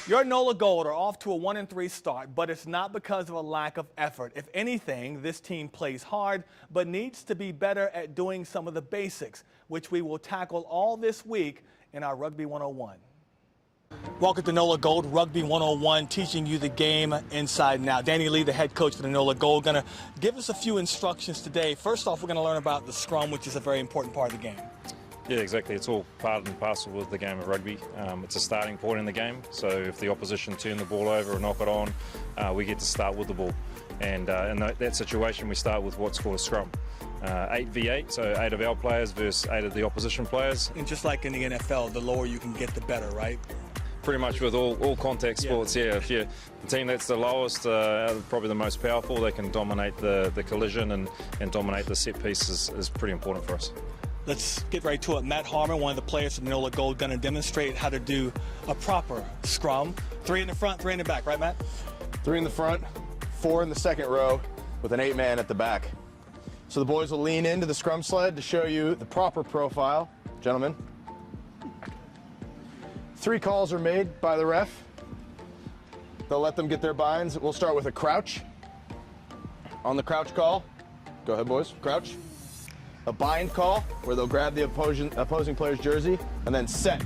Your NOLA Gold are off to a 1-3 start, but it's not because of a lack of effort. If anything, this team plays hard, but needs to be better at doing some of the basics, which we will tackle all this week in our Rugby 101. Welcome to NOLA Gold Rugby 101, teaching you the game inside and out. Danny Lee, the head coach for the NOLA Gold, going to give us a few instructions today. First off, we're going to learn about the scrum, which is a very important part of the game. Yeah, exactly. It's all part and parcel with the game of rugby. It's a starting point in the game, so if the opposition turn the ball over or knock it on, we get to start with the ball. And in that situation, we start with what's called a scrum. 8v8, so 8 of our players versus 8 of the opposition players. And just like in the NFL, the lower you can get, the better, right? Pretty much with all contact sports, yeah. If you're the team that's the lowest, probably the most powerful, they can dominate the collision and dominate the set piece is pretty important for us. Let's get right to it. Matt Harmon, one of the players from NOLA Gold, going to demonstrate how to do a proper scrum. 3 in the front, 3 in the back, right, Matt? 3 in the front, 4 in the second row with an 8-man at the back. So the boys will lean into the scrum sled to show you the proper profile. Gentlemen. 3 calls are made by the ref. They'll let them get their binds. We'll start with a crouch. On the crouch call, go ahead, boys, crouch. A bind call, where they'll grab the opposing player's jersey, and then set,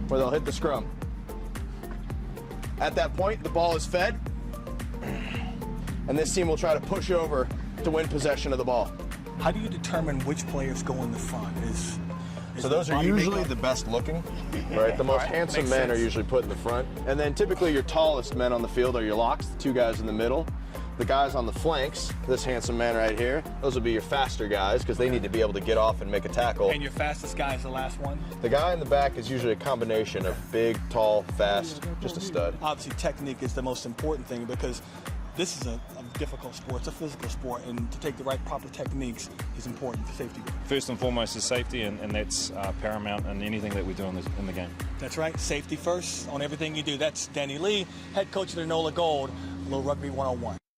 where they'll hit the scrum. At that point, the ball is fed, and this team will try to push over to win possession of the ball. How do you determine which players go in the front? So those are usually the best looking, right? The most handsome men are usually put in the front. And then typically your tallest men on the field are your locks, the 2 guys in the middle. The guys on the flanks, this handsome man right here, those will be your faster guys because they need to be able to get off and make a tackle. And your fastest guy is the last one? The guy in the back is usually a combination of big, tall, fast, just a stud. Obviously technique is the most important thing because this is a difficult sport. It's a physical sport, and to take the right proper techniques is important for safety. First and foremost is safety, and that's paramount in anything that we do in the game. That's right. Safety first on everything you do. That's Danny Lee, head coach of the NOLA Gold, Little Rugby 101.